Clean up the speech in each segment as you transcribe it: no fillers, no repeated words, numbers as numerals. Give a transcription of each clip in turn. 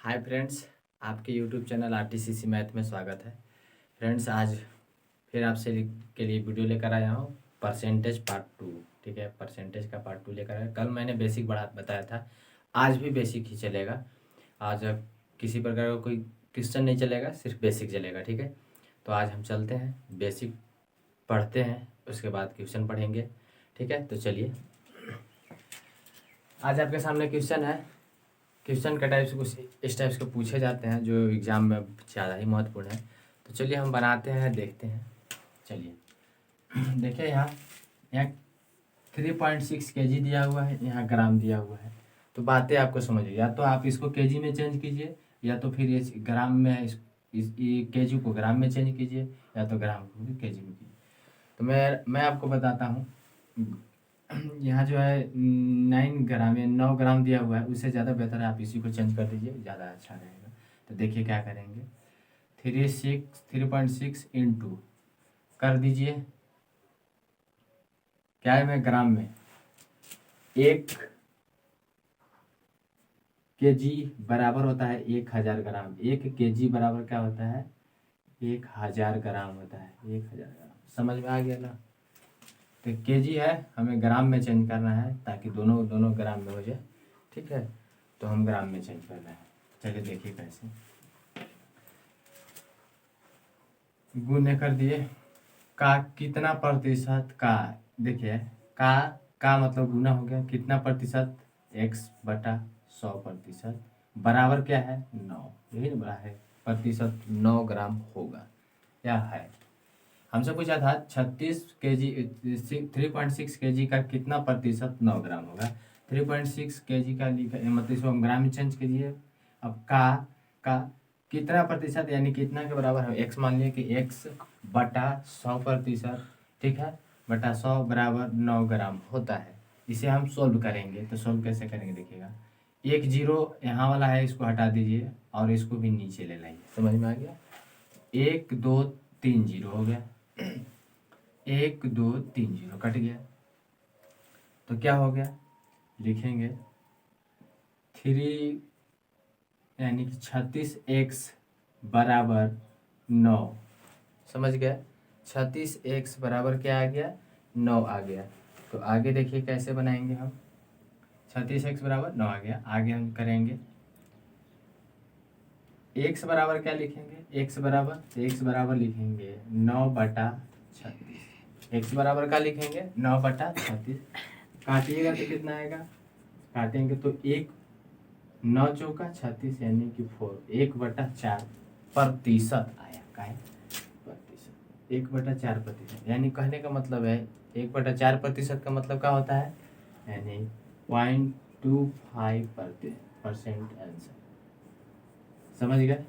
Hi friends, आपके YouTube channel आरटीसीसी math में स्वागत है। फ्रेंड्स, आज फिर आपसे के लिए वीडियो लेकर आया हूँ परसेंटेज पार्ट 2। ठीक है, परसेंटेज का पार्ट 2 लेकर आया। कल मैंने बेसिक बताया था, आज भी बेसिक ही चलेगा। आज किसी प्रकार का कोई क्वेश्चन नहीं चलेगा, सिर्फ बेसिक चलेगा। ठीक है, तो आज हम चलते हैं, बेसिक पढ़ते हैं, उसके बाद क्वेश्चन पढ़ेंगे। ठीक है, तो चलिए। आज आपके सामने क्वेश्चन है। क्वेश्चन का टाइप से कुछ इस टाइप के पूछे जाते हैं जो एग्ज़ाम में ज़्यादा ही महत्वपूर्ण है। तो चलिए हम बनाते हैं, देखते हैं। चलिए देखिए, यहाँ 3.6 केजी दिया हुआ है, यहाँ ग्राम दिया हुआ है। तो बातें आपको समझिए, या तो आप इसको केजी में चेंज कीजिए, या तो फिर इस ग्राम में इस केजी को ग्राम में चेंज कीजिए, या तो ग्राम को भी केजी में कीजिए। तो मैं आपको बताता हूँ। यहाँ जो है 9 ग्राम या 9 ग्राम दिया हुआ है, उससे ज़्यादा बेहतर है आप इसी को चेंज कर दीजिए, ज़्यादा अच्छा रहेगा। तो देखिए क्या करेंगे। 3.6 इंटू कर दीजिए, क्या है, मैं ग्राम में 1 केजी बराबर होता है 1000 ग्राम। 1 केजी बराबर क्या होता है, 1000 ग्राम होता है। 1000 ग्राम समझ में आ गया ना। तो केजी है, हमें ग्राम में चेंज करना है ताकि दोनों दोनों ग्राम में हो जाए। ठीक है, तो हम ग्राम में चेंज कर रहे हैं। चलिए देखिए कैसे। गुने कर दिए, का कितना प्रतिशत का, देखिए का मतलब गुना हो गया, कितना प्रतिशत, x/100%, बराबर क्या है, 9। यही ना बड़ा है, प्रतिशत 9 ग्राम होगा। क्या है, हमसे पूछा था 36 केजी 3.6 केजी का कितना प्रतिशत 9 ग्राम होगा। 3.6 केजी का लिखा, मतलब इसको हम ग्राम में चेंज कीजिए। अब का कितना प्रतिशत यानी कितना के बराबर है, x मान लिया कि x/100%। ठीक है, बटा 100 बराबर 9 ग्राम होता है। इसे हम सोल्व करेंगे। तो सोल्व कैसे करेंगे देखिएगा। 1 0 यहाँ वाला है, इसको हटा दीजिए और इसको भी नीचे ले लाइए। समझ में आ गया। 1 2 3 0 हो गया। 1 2 3 0 कट गया। तो क्या हो गया, लिखेंगे 3 यानी कि 36x बराबर 9। समझ गया, 36x बराबर क्या आ गया, 9 आ गया। तो आगे देखिए कैसे बनाएंगे हम। 36x बराबर 9 आ गया, आगे हम करेंगे x बराबर क्या लिखेंगे, x बराबर लिखेंगे 9/36। x बराबर क्या लिखेंगे, 9/36। काटिएगा तो कितना आएगा, काटेंगे तो 1 9 चौका 36 यानी कि 1/4 प्रतिशत आया। का है, प्रतिशत 1/4%। यानी कहने का मतलब है 1/4% का मतलब क्या होता है, यानी 0.25% आंसर। समझ गए।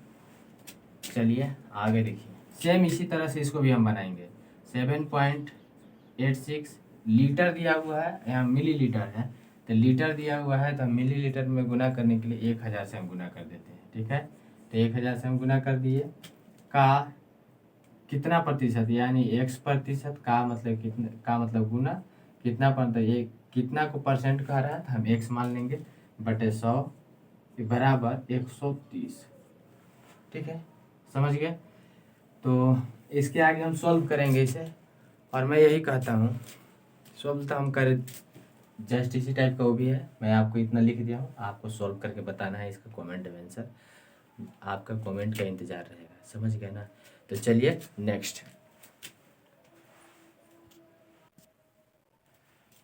चलिए आगे देखिए, सेम इसी तरह से इसको भी हम बनाएंगे। 7.86 लीटर दिया हुआ है, यहाँ मिली लीटर है। तो लीटर दिया हुआ है तो मिली लीटर में गुना करने के लिए 1000 से हम गुना कर देते हैं। ठीक है, तो 1000 से हम गुना कर दिए। का कितना प्रतिशत यानी x%, का मतलब कितना, का मतलब गुना, कितना पर, ये कितना को परसेंट कह रहा है तो हम x मान लेंगे, बटे 100 बराबर 130। ठीक है, समझ गए। तो इसके आगे हम सॉल्व करेंगे इसे। और मैं यही कहता हूँ, सॉल्व तो हम कर जस्ट इसी टाइप का वो भी है। मैं आपको इतना लिख दिया हूँ, आपको सॉल्व करके बताना है। इसका कमेंट में आंसर, आपका कमेंट का इंतज़ार रहेगा। समझ गए ना। तो चलिए नेक्स्ट,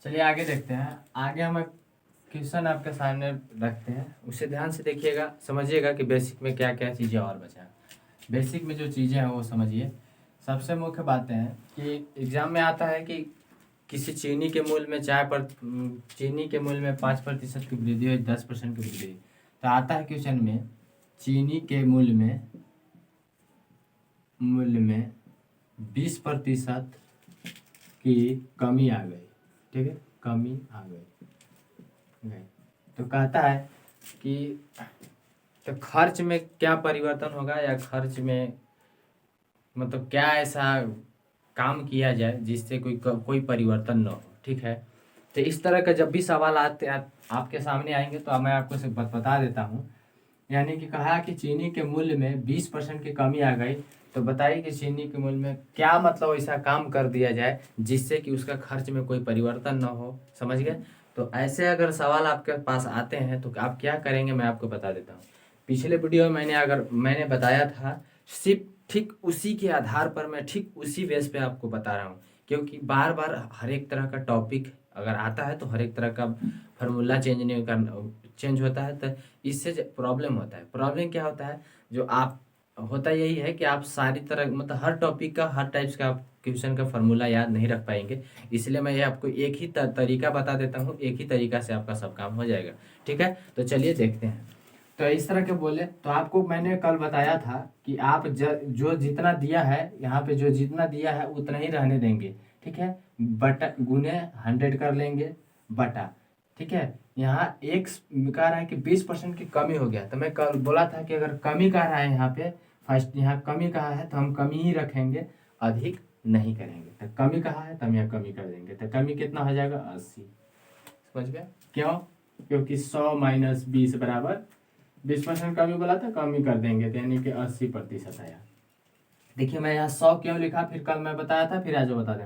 चलिए आगे देखते हैं। आगे हम क्वेश्चन आपके सामने रखते हैं, उसे ध्यान से देखिएगा, समझिएगा कि बेसिक में क्या क्या चीज़ें और बचा है। बेसिक में जो चीज़ें हैं वो समझिए। सबसे मुख्य बातें हैं कि एग्ज़ाम में आता है कि किसी चीनी के मूल्य में चीनी के मूल्य में 5% की वृद्धि हुई, 10% की वृद्धि हुई। तो आता है क्वेश्चन में चीनी के मूल्य में 20% की कमी आ गई। ठीक है, कमी आ गई। तो कहता है कि तो खर्च में क्या परिवर्तन होगा, या खर्च में मतलब क्या ऐसा काम किया जाए जिससे कोई परिवर्तन न हो। ठीक है, तो इस तरह का जब भी सवाल आपके सामने आएंगे तो मैं आपको बता देता हूँ यानी कि कहा कि चीनी के मूल्य में 20% की कमी आ गई। तो बताइए कि चीनी के मूल्य में क्या मतलब ऐसा काम कर दिया जाए जिससे कि उसका खर्च में कोई परिवर्तन न हो। समझ गए। तो ऐसे अगर सवाल आपके पास आते हैं तो आप क्या करेंगे, मैं आपको बता देता हूँ। पिछले वीडियो में मैंने बताया था, सिर्फ ठीक उसी के आधार पर मैं ठीक उसी बेस पे आपको बता रहा हूँ, क्योंकि बार बार हर एक तरह का टॉपिक अगर आता है तो हर एक तरह का फार्मूला चेंज होता है, तो इससे प्रॉब्लम होता है। प्रॉब्लम क्या होता है, जो आप होता यही है कि आप सारी तरह मतलब हर टॉपिक का हर टाइप्स का आप क्वेश्चन का फार्मूला याद नहीं रख पाएंगे। इसलिए मैं ये आपको एक ही तरीका बता देता हूँ, एक ही तरीका से आपका सब काम हो जाएगा। ठीक है, तो चलिए देखते हैं। तो इस तरह के बोले तो आपको मैंने कल बताया था कि आप जो जितना दिया है यहाँ पे, जो जितना दिया है उतना ही रहने देंगे। ठीक है, बटा गुने 100 कर लेंगे बटा। ठीक है, यहाँ एक कह रहा है कि 20% की कमी हो गया, तो मैं कल बोला था कि अगर कमी कह रहा है यहाँ पे, फर्स्ट यहाँ कमी कहा है तो हम कमी ही रखेंगे, अधिक नहीं करेंगे। तो कमी कहा है तो हम यहाँ कमी कर देंगे। तो कमी कितना हो जाएगा, 80। समझ गया क्यों, क्योंकि 100 माइनस 20 बराबर 20% कमी बोला था, कमी कर देंगे, तो यानी कि 80% आया। देखिए मैं यहाँ 100 क्यों लिखा, फिर कल मैं बताया था, फिर आज बता दें।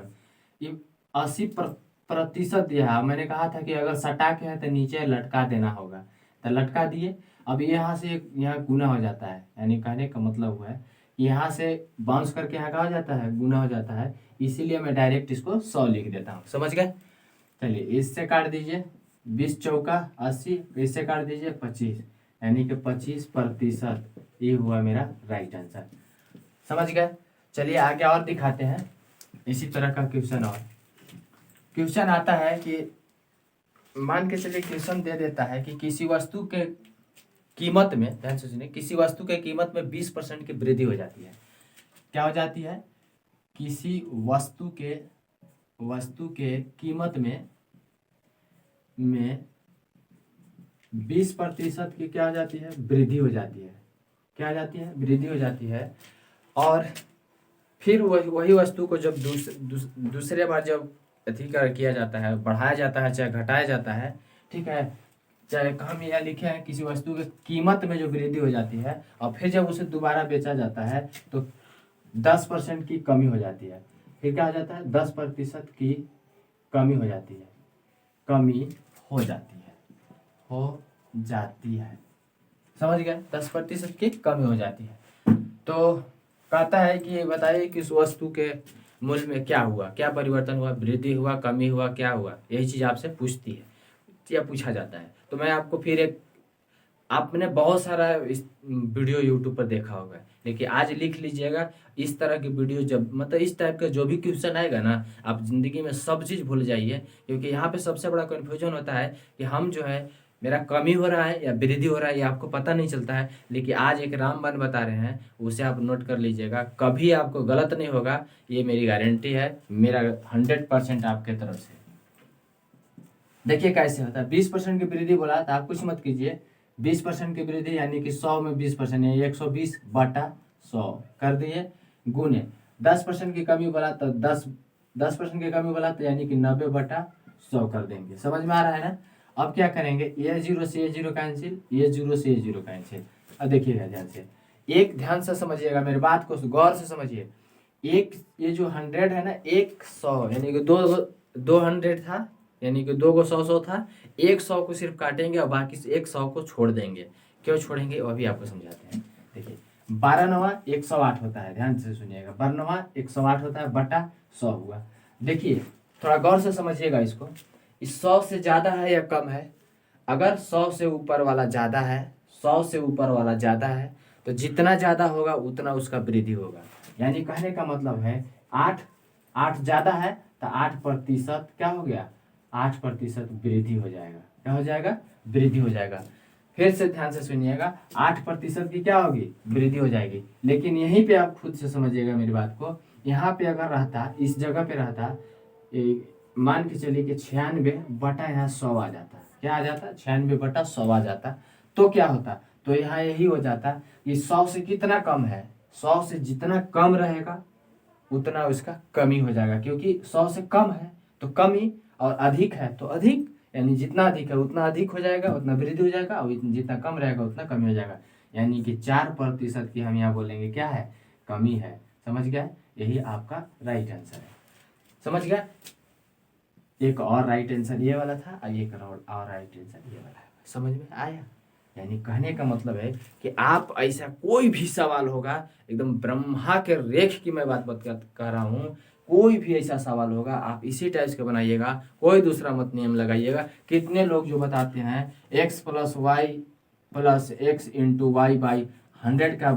ये 80% दिया है। मैंने कहा था कि अगर सटा के है तो नीचे लटका देना होगा, तो लटका दिए। अब यहाँ से यहाँ गुना हो जाता है, यानी कहने का मतलब हुआ है यहाँ से बाउंस करके यहाँ का हो जाता है, गुना हो जाता है। इसीलिए मैं डायरेक्ट इसको 100 लिख देता हूँ। समझ गए। चलिए इससे काट दीजिए, 20 चौका 80, इससे काट दीजिए 25, यानी कि 25%। ये हुआ मेरा राइट आंसर। समझ गए। चलिए आगे और दिखाते हैं इसी तरह का क्वेश्चन। और क्वेश्चन आता है कि मान के चलिए क्वेश्चन दे देता है कि किसी वस्तु के कीमत में, ध्यान से सुनिए, किसी वस्तु के कीमत में 20% की वृद्धि हो जाती है। क्या हो जाती है, किसी वस्तु के कीमत में 20% की क्या हो जाती है, वृद्धि हो जाती है। क्या हो जाती है, वृद्धि हो जाती है। और फिर वही वस्तु को जब दूसरे बार जब किया जाता है, बढ़ाया जाता है चाहे घटाया जाता है, ठीक है, चाहे हम यहाँ लिखे हैं किसी वस्तु की कीमत में जो वृद्धि हो जाती है, और फिर जब उसे दोबारा बेचा जाता है तो 10% की कमी हो जाती है। फिर क्या हो जाता है, 10% की कमी हो जाती है, कमी हो जाती है। समझ गए, 10% की कमी हो जाती है। तो कहता है कि बताइए कि उस वस्तु के मूल्य में क्या हुआ, क्या परिवर्तन हुआ, वृद्धि हुआ, कमी हुआ, क्या हुआ, यही चीज़ आपसे पूछती है या पूछा जाता है। तो मैं आपको फिर एक, आपने बहुत सारा इस वीडियो यूट्यूब पर देखा होगा, लेकिन आज लिख लीजिएगा, इस तरह की वीडियो जब मतलब इस टाइप का जो भी क्वेश्चन आएगा ना, आप ज़िंदगी में सब चीज़ भूल जाइए। क्योंकि यहाँ पे सबसे बड़ा कन्फ्यूजन होता है कि हम जो है मेरा कमी हो रहा है या वृद्धि हो रहा है, ये आपको पता नहीं चलता है। लेकिन आज एक रामबाण बता रहे हैं, उसे आप नोट कर लीजिएगा, कभी आपको गलत नहीं होगा, ये मेरी गारंटी है, मेरा 100% आपके तरफ से। देखिए कैसे होता है, 20% की वृद्धि बोला तो आप कुछ मत कीजिए, 20% की वृद्धि यानी कि 100 में 20% यानी 120 बटा 100 कर दिए, गुने 10% की कमी बोला तो 10% की कमी बोला तो यानी कि 90 बटा 100 कर देंगे। समझ में आ रहा है ना। अब क्या करेंगे, ये 0 से ये 0 कैंसिल, ये 0 से ये 0 कैंसिल। अब देखिएगा ध्यान से, एक ध्यान से समझिएगा, मेरी बात को गौर से समझिए। एक ये जो 100 है ना, 100 यानी कि 200 था, यानी कि 2 को 100 था, 100 को सिर्फ काटेंगे और बाकी 100 को छोड़ देंगे। क्यों छोड़ेंगे वो भी आपको समझाते हैं। देखिए 12 9 108 होता है, ध्यान से सुनिएगा, 12 9 108 होता है बटा 100 हुआ। देखिए थोड़ा गौर से समझिएगा इसको, इस 100 से ज़्यादा है या कम है। अगर 100 से ऊपर वाला ज़्यादा है, 100 से ऊपर वाला ज़्यादा है, तो जितना ज़्यादा होगा उतना उसका वृद्धि होगा। यानी कहने का मतलब है 8 ज़्यादा है तो 8% क्या हो गया, 8% वृद्धि हो जाएगा। क्या हो जाएगा, वृद्धि हो जाएगा। फिर से ध्यान से सुनिएगा, 8% की क्या होगी, वृद्धि हो जाएगी। लेकिन यहीं पे आप खुद से समझिएगा मेरी बात को, यहाँ पे अगर रहता, इस जगह पे रहता, मान के चलिए कि 96 बटा यहाँ 100 आ जाता। क्या आ जाता, 96 बटा 100 आ जाता, तो क्या होता, तो यहाँ यही हो जाता कि 100 से कितना कम है, 100 से जितना कम रहेगा उतना उसका कमी हो जाएगा। क्योंकि 100 से कम है तो कमी, और अधिक है तो अधिक, यानी जितना अधिक है उतना अधिक हो जाएगा, उतना वृद्धि हो जाएगा, और जितना कम रहेगा उतना कमी हो जाएगा। यानी कि 4% की हम यहाँ बोलेंगे क्या है, कमी है। समझ गया, यही आपका राइट आंसर है। समझ गया, एक और राइट आंसर ये वाला था और एक और राइट आंसर ये वाला है। समझ में आया? यानी कहने का मतलब है कि आप ऐसा कोई भी सवाल होगा, एकदम ब्रह्मा के रेख की मैं बात कर रहा हूँ, कोई भी ऐसा सवाल होगा आप इसी टाइप का बनाइएगा, कोई दूसरा मत नियम लगाइएगा। कितने लोग जो बताते हैं x + y + x × y/100 का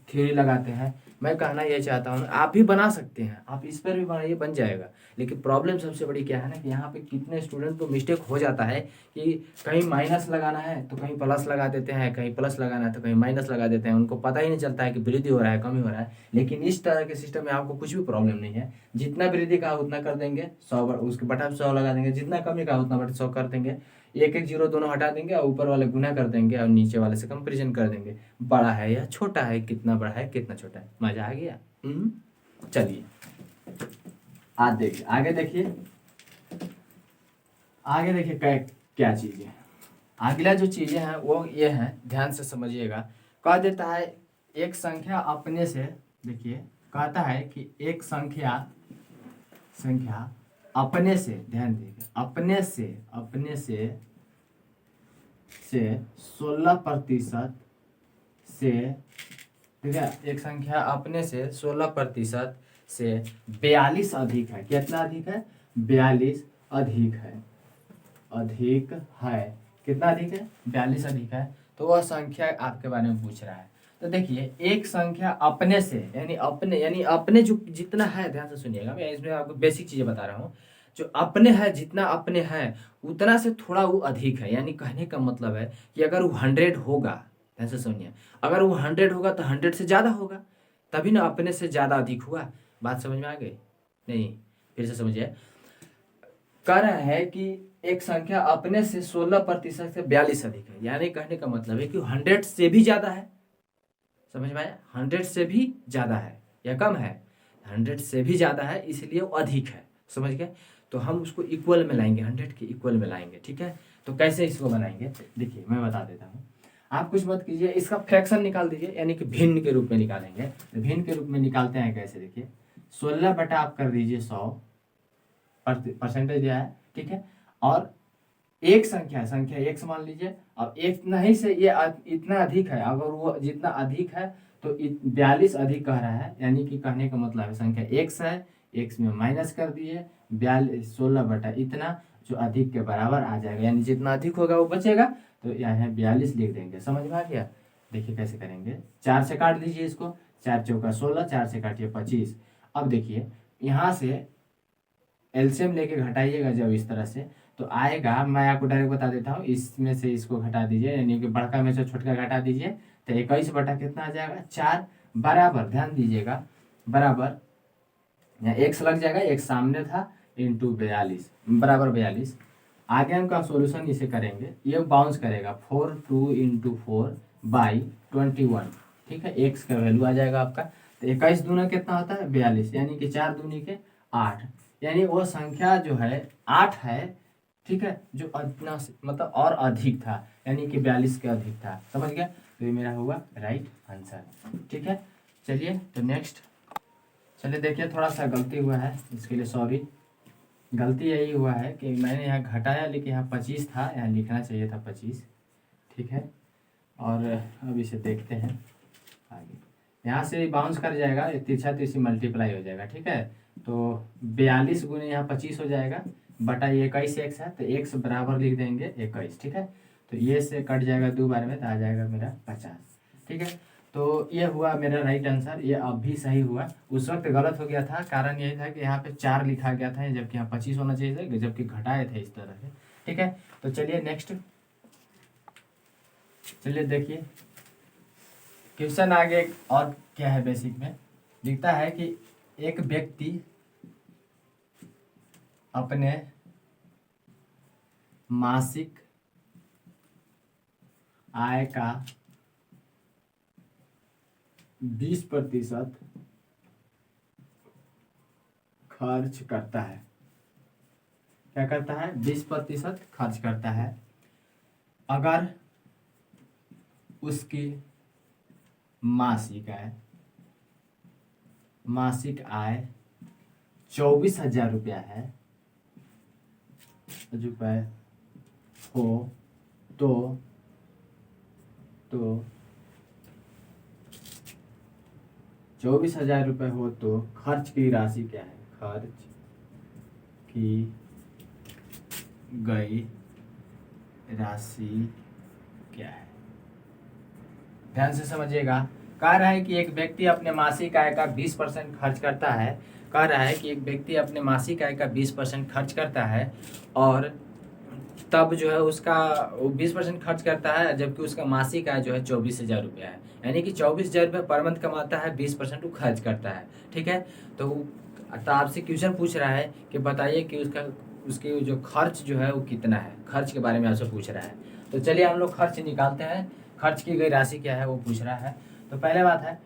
थ्योरी लगाते हैं, मैं कहना ये चाहता हूँ आप भी बना सकते हैं, आप इस पर भी बनाइए, बन जाएगा। लेकिन प्रॉब्लम सबसे बड़ी क्या है ना कि यहाँ पे कितने स्टूडेंट को मिस्टेक हो जाता है कि कहीं माइनस लगाना है तो कहीं प्लस लगा देते हैं, कहीं प्लस लगाना है तो कहीं माइनस लगा देते हैं, उनको पता ही नहीं चलता है कि वृद्धि हो रहा है कमी हो रहा है। लेकिन इस तरह के सिस्टम में आपको कुछ भी प्रॉब्लम नहीं है, जितना वृद्धि का उतना कर देंगे, 100 उसके बटा 100 लगा देंगे, जितना कमी का उतना बटा 100 कर देंगे, एक एक जीरो दोनों हटा देंगे और ऊपर वाले गुना कर देंगे और नीचे वाले से कंपेरिजन कर देंगे, बड़ा है या छोटा है, कितना बड़ा है कितना छोटा है। मजा आ गया? चलिए आज देखिए, आगे देखिए क्या चीज़ें। अगला जो चीज़ें हैं वो ये हैं, ध्यान से समझिएगा। कह देता है एक संख्या अपने से, देखिए कहता है कि एक संख्या अपने से, ध्यान दीजिए, अपने से 16% से, ठीक है, एक संख्या अपने से 16% से 42 अधिक है। कितना अधिक है? 42 अधिक है। कितना अधिक है? 42 अधिक है। तो वह संख्या आपके बारे में पूछ रहा है। तो देखिए एक संख्या अपने से यानी अपने जो जितना है, ध्यान से सुनिएगा, मैं इसमें आपको बेसिक चीजें बता रहा हूँ। जो अपने है, जितना अपने है उतना से थोड़ा वो अधिक है। यानी कहने का मतलब है कि अगर वो 100 होगा, ध्यान से सुनिए, अगर वो 100 होगा तो 100 से ज़्यादा होगा, तभी ना अपने से ज़्यादा अधिक हुआ। बात समझ में आ गई? नहीं, फिर से समझिए। कह रहा है कि एक संख्या अपने से 16% से 42 अधिक है। यानी कहने का मतलब है कि 100 से भी ज़्यादा है। समझ में आया? 100 से भी ज़्यादा है या कम है? 100 से भी ज़्यादा है, इसलिए वो अधिक है। समझ गए? तो हम उसको इक्वल में लाएंगे, 100 के इक्वल में लाएंगे। ठीक है, तो कैसे इसको बनाएंगे देखिए, मैं बता देता हूँ। आप कुछ मत कीजिए, इसका फ्रैक्शन निकाल दीजिए, यानी कि भिन्न के रूप में निकालेंगे। तो भिन्न के रूप में निकालते हैं कैसे, देखिए 16 बटा आप कर दीजिए 100, परसेंटेज दिया है, ठीक है। और एक संख्या एक मान लीजिए, अब एक नहीं से ये इतना अधिक है, अगर वो जितना अधिक है तो 42 अधिक कह रहा है। यानी कि कहने का मतलब है संख्या x है, x में माइनस कर दिए 42, 16 बटा इतना जो अधिक के बराबर आ जाएगा। यानी जितना अधिक होगा वो बचेगा, तो यहाँ 42 लिख देंगे। समझ में आ गया? देखिए कैसे करेंगे, 4 से काट दीजिए इसको, 4 चौका 16, 4 से काटिए 25। अब देखिए यहाँ से एलसीएम लेके घटाइएगा जब इस तरह से, तो आएगा, मैं आपको डायरेक्ट बता देता हूँ, इसमें से इसको घटा दीजिए, यानी कि बड़का में से छोटका घटा दीजिए, तो 21 बटा कितना आ जाएगा 4, बराबर, ध्यान दीजिएगा, बराबर, यहाँ एक्स लग जाएगा, एक सामने था, इंटू 42 बराबर 42। आगे हम का सोल्यूशन इसे करेंगे, ये बाउंस करेगा 4 2 × 4/21, ठीक है, एक्स का वैल्यू आ जाएगा आपका। तो 21 दूना कितना होता है 42, यानी कि 4 दूनी के 8, यानी वो संख्या जो है 8 है, ठीक है, जो इतना मतलब और अधिक था, यानी कि 42 के अधिक था। समझ गया? तो ये मेरा हुआ राइट आंसर। ठीक है, चलिए तो नेक्स्ट, चलिए देखिए थोड़ा सा गलती हुआ है, इसके लिए सॉरी। गलती यही हुआ है कि मैंने यहाँ घटाया, लेकिन यहाँ 25 था, यहाँ लिखना चाहिए था 25, ठीक है। और अब इसे देखते हैं आगे, यहाँ से बाउंस कर जाएगा, तिरछा तिरछी मल्टीप्लाई हो जाएगा, ठीक है। तो 42 गुने यहाँ 25 हो जाएगा, बटा ये 21 एक्स है, तो एक्स बराबर लिख देंगे 21, ठीक है। तो ये से कट जाएगा 2 बार में, तो आ जाएगा मेरा 50, ठीक है। तो ये हुआ मेरा राइट आंसर, ये अब भी सही हुआ। उस वक्त गलत हो गया था, कारण यही था कि यहाँ पे 4 लिखा गया था, जबकि यहाँ 25 होना चाहिए था, जबकि घटाए थे इस तरह से, ठीक है। तो चलिए नेक्स्ट, चलिए देखिए क्वेश्चन आगे और क्या है। बेसिक में लिखता है कि एक व्यक्ति अपने मासिक आय का 20% खर्च करता है। क्या करता है? 20% खर्च करता है। अगर उसकी मासिक आय, मासिक आय 24,000 रुपया है रुपये हो तो 24,000 रुपये हो तो खर्च की राशि क्या है? खर्च की गई राशि क्या है? ध्यान से समझिएगा। कह रहा है कि एक व्यक्ति अपने मासिक आय का 20% खर्च करता है। कह रहा है कि एक व्यक्ति अपने मासिक आय का 20% खर्च करता है और तब जो है उसका 20% खर्च करता है, जबकि उसका मासिक आय जो है 24,000 रुपया है। यानी कि 24,000 रुपये पर मंथ कमाता है, 20% वो खर्च करता है। ठीक है, तो आपसे क्वेश्चन पूछ रहा है कि बताइए कि उसके जो खर्च जो है वो कितना है। खर्च के बारे में आपसे पूछ रहा है। तो चलिए हम लोग खर्च निकालते हैं। खर्च की गई राशि क्या है वो पूछ रहा है। तो पहले बात है,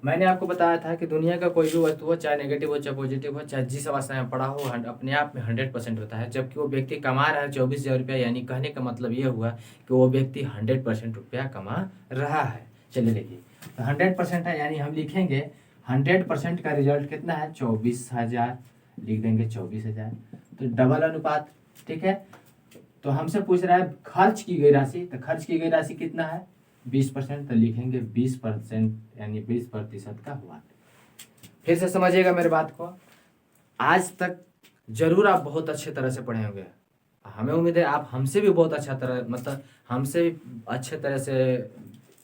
मैंने आपको बताया था कि दुनिया का कोई भी वस्तु हो, चाहे नेगेटिव हो चाहे पॉजिटिव हो, चाहे जिस अवस्था में पड़ा हो, अपने आप में 100% होता है। जबकि वो व्यक्ति कमा रहा है 24,000 रुपया, यानी कहने का मतलब ये हुआ कि वो व्यक्ति 100% रुपया कमा रहा है। चलिए देखिए, तो 100% है, यानी हम लिखेंगे 100% का रिजल्ट कितना है? 24,000 लिख देंगे, 24,000। तो डबल अनुपात। ठीक है, तो हमसे पूछ रहा है खर्च की गई राशि, तो खर्च की गई राशि कितना है? 20%, तो लिखेंगे 20%, यानी 20% का हुआ। फिर से समझिएगा मेरे बात को। आज तक जरूर आप बहुत अच्छे तरह से पढ़े होंगे। हमें उम्मीद है आप हमसे भी बहुत अच्छा तरह, मतलब हमसे भी अच्छे तरह से,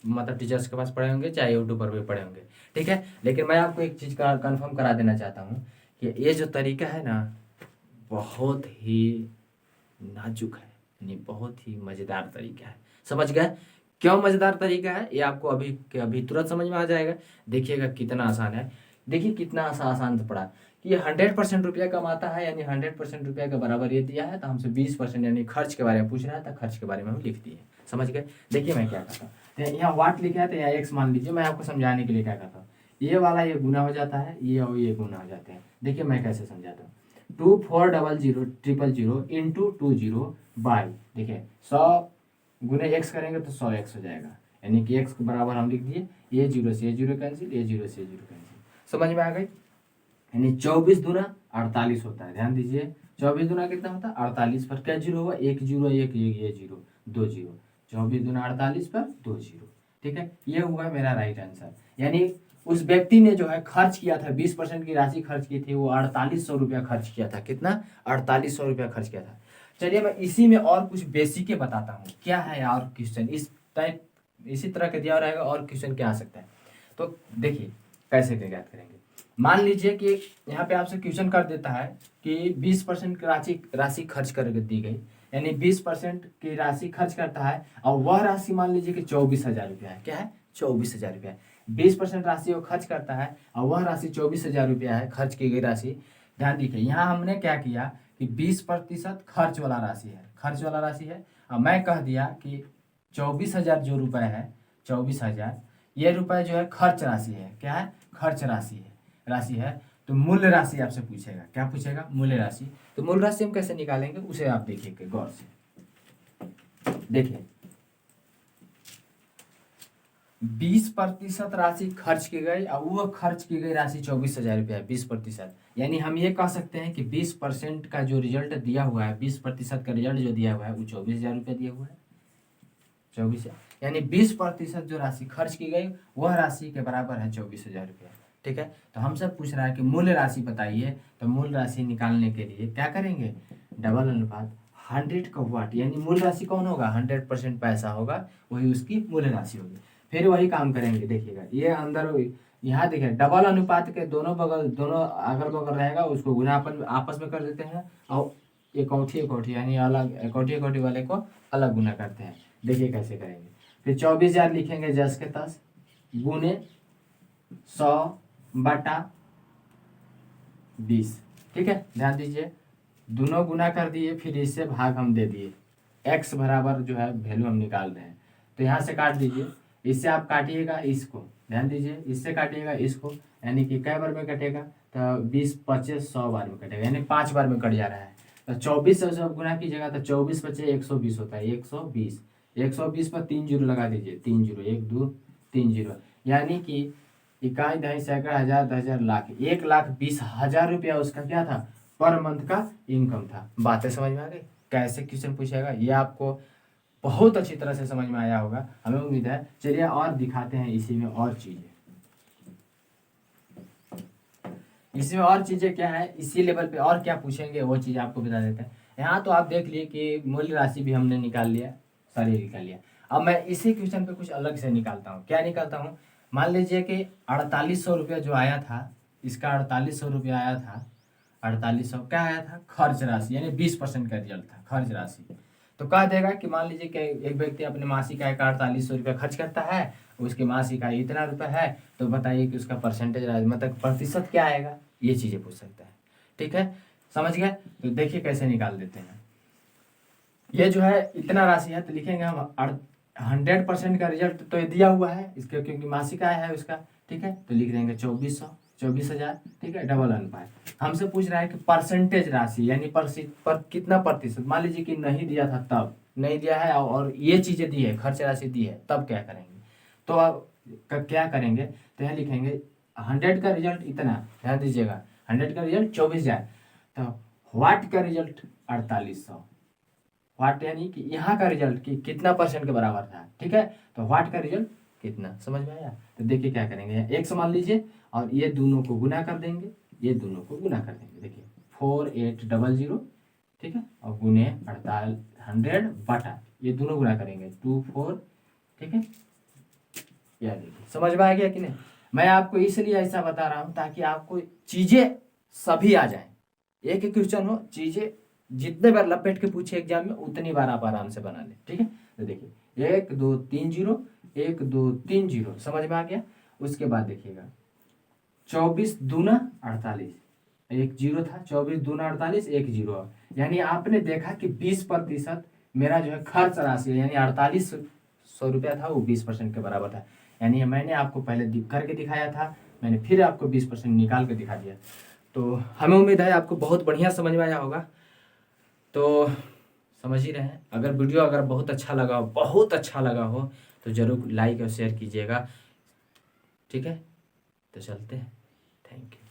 मतलब टीचर्स के पास पढ़े होंगे, चाहे यूट्यूब पर भी पढ़े होंगे। ठीक है, लेकिन मैं आपको एक चीज़ का कंफर्म करा देना चाहता हूँ कि ये जो तरीका है ना, बहुत ही नाजुक है, यानी बहुत ही मज़ेदार तरीका है। समझ गए क्यों मज़ेदार तरीका है? ये आपको अभी तुरंत समझ में आ जाएगा। देखिएगा कितना आसान है। देखिए कितना आसान से पढ़ा कि ये 100% रुपया कमाता है, यानी 100% रुपया के बराबर ये दिया है, तो हमसे 20% यानी खर्च के बारे में पूछ रहा था। खर्च के बारे में हम लिख दिए। समझ गए? देखिए मैं क्या करता हूँ, तो यहाँ वाट लिखा है तो यहाँ एक्स मान लीजिए। मैं आपको समझाने के लिए क्या करता हूँ, ये वाला ये गुना हो जाता है, ये और ये गुना हो जाते हैं। देखिए मैं कैसे समझाता हूँ। 24000000 इंटू 20 बाई, देखिए 100 गुने एक्स करेंगे तो 100x हो जाएगा, यानी कि x के बराबर हम लिख दिए, ये 0 से ये 0 कैंसिल, ये 0 से ये 0 कैंसिल। समझ में आ गई? यानी 24 दूना 48 होता है। ध्यान दीजिए, 24 दूना कितना होता है? 48 पर क्या जीरो हुआ? एक जीरो, एक ये जीरो, दो जीरो। 24 दूना 48 पर 2 जीरो। ठीक है, ये हुआ मेरा राइट आंसर। यानी उस व्यक्ति ने जो है खर्च किया था, 20% की राशि खर्च की थी, वो 4800 रुपया खर्च किया था। कितना? 4800 रुपया खर्च किया था। चलिए मैं इसी में और कुछ बेसिक बताता हूँ क्या है। और क्वेश्चन इस टाइप इसी तरह का दिया रहेगा, और क्वेश्चन क्या आ सकता है। तो देखिए कैसे ज्ञात करेंगे। मान लीजिए कि यहाँ पे आपसे क्वेश्चन कर देता है कि 20% की राशि खर्च करके दी गई, यानी 20% की राशि खर्च करता है, और वह राशि मान लीजिए कि 24,000 रुपया है। क्या है? 24,000 रुपया है। 20% राशि वो खर्च करता है और वह राशि 24,000 रुपया है, खर्च की गई राशि। ध्यान दीजिए, यहाँ हमने क्या किया कि 20% खर्च वाला राशि है, खर्च वाला राशि है। और मैं कह दिया कि 24,000 जो रुपये है, 24,000 ये रुपये जो है खर्च राशि है। क्या है? खर्च राशि है। तो मूल्य राशि आपसे पूछेगा। क्या पूछेगा? मूल्य राशि। तो मूल्य राशि हम कैसे निकालेंगे उसे आप देखिए गौर से। देखिए 20% राशि खर्च की गई और वो खर्च की गई राशि 24,000 रुपया है। 20%, यानी हम ये कह सकते हैं कि 20% का जो रिजल्ट दिया हुआ है, 20% का रिजल्ट जो दिया हुआ है वो 24,000 रुपया दिया हुआ है। 24, यानी 20% जो राशि खर्च की गई वह राशि के बराबर है 24,000 रुपया। ठीक है, तो हमसे पूछ रहा है कि मूल्य राशि बताइए। तो मूल्य राशि निकालने के लिए क्या करेंगे? डबल अनुपात 100 का वाट, यानी मूल्य राशि कौन होगा? 100% पैसा होगा, वही उसकी मूल्य राशि होगी। फिर वही काम करेंगे। देखिएगा ये अंदर, यहाँ देखिए डबल अनुपात के दोनों बगल, दोनों अगल बगल रहेगा, उसको गुना अपन आपस में कर देते हैं, और इकौठी यानी अलग इकौठी वाले को अलग गुना करते हैं। देखिए कैसे करेंगे। फिर 24,000 लिखेंगे 10 के 10 गुने 100/20। ठीक है, ध्यान दीजिए दोनों गुना कर दिए, फिर इससे भाग हम दे दिए। x बराबर जो है वैल्यू हम निकाल रहे हैं, तो यहाँ से काट दीजिए। इससे आप काटिएगा इसको, ध्यान दीजिए इससे काटिएगा इसको, यानी कि कै बार में कटेगा? तो 20 25 100 बार में कटेगा, यानी 5 बार में कट जा रहा है। तो 24 से जब गुना कीजिएगा तो 24 बचे 120 होता है। 120 पर 3 जीरो लगा दीजिए, 3 जीरो, 1 2 3 जीरो, यानी कि इकाई, दहाई, सैकड़ा, हजार, 10,000, लाख, 1,20,000 रुपया उसका क्या था, पर मंथ का इनकम था। बातें समझ में आ गई? कैसे क्वेश्चन पूछेगा ये आपको बहुत अच्छी तरह से समझ में आया होगा, हमें उम्मीद है। चलिए और दिखाते हैं इसी में और चीजें। इसमें और चीजें क्या है, इसी लेवल पे और क्या पूछेंगे वो चीज आपको बता देते हैं। यहाँ तो आप देख लिए कि मूल्य राशि भी हमने निकाल लिया, सारी निकाल लिया। अब मैं इसी क्वेश्चन पे कुछ अलग से निकालता हूँ। क्या निकालता हूँ, मान लीजिए कि 4800 रुपया जो आया था, इसका 4800 रुपया आया था। 4800 क्या आया था, खर्च राशि, यानी 20% का रिजल्ट था खर्च राशि। तो कह देगा कि मान लीजिए कि एक व्यक्ति अपने मासिक आय का 4800 रुपया खर्च करता है, उसके मासिक आय इतना रुपया है, तो बताइए कि उसका परसेंटेज मतलब प्रतिशत क्या आएगा, ये चीजें पूछ सकता है। ठीक है, समझ गए? तो देखिए कैसे निकाल देते हैं। ये जो है इतना राशि है, तो लिखेंगे हम 100% का रिजल्ट तो ये दिया हुआ है इसके, क्योंकि मासिक आय है उसका। ठीक है, तो लिख देंगे 24,000। ठीक है, डबल अनुपात। हमसे पूछ रहा है कि परसेंटेज राशि, यानी पर कितना प्रतिशत। मान लीजिए कि नहीं दिया था, तब नहीं दिया है और ये चीजें दी है, खर्च राशि दी है, तब क्या करेंगे। तो अब क्या करेंगे, तो यहाँ लिखेंगे 100 का रिजल्ट इतना, ध्यान दीजिएगा, 100 का रिजल्ट 24,000, तो व्हाट का रिजल्ट 4800। व्हाट यानी कि यहाँ का रिजल्ट कि कितना परसेंट के बराबर था। ठीक है, तो व्हाट का रिजल्ट कितना, समझ में आया? तो देखिए क्या करेंगे, एक मान लीजिए और ये दोनों को गुना कर देंगे, ये दोनों को गुना कर देंगे। देखिए 4800, ठीक है, और गुने 100 बटा, ये दोनों गुना करेंगे 24। ठीक है, यह देखिए समझ में आ गया कि नहीं? मैं आपको इसलिए ऐसा बता रहा हूँ ताकि आपको चीजें सभी आ जाए। एक एक क्वेश्चन हो, चीजें जितने बार लपेट के पूछे एग्जाम में उतनी बार आप आराम से बना ले। ठीक है, तो देखिए 1 2 3 0, 1 2 3 0, समझ में आ गया? उसके बाद देखिएगा 24 दूना 48, एक जीरो था, 24 दूना 48, एक जीरो। यानी आपने देखा कि 20% मेरा जो है खर्च राशि है, यानी 4800 रुपया था, वो 20% के बराबर था। यानी मैंने आपको पहले करके दिखाया था, मैंने फिर आपको 20% निकाल के दिखा दिया। तो हमें उम्मीद है आपको बहुत बढ़िया समझ में आया होगा। तो समझ ही रहे हैं। अगर वीडियो अगर बहुत अच्छा लगा हो, बहुत अच्छा लगा हो, तो ज़रूर लाइक और शेयर कीजिएगा। ठीक है, तो चलते हैं। Thank you.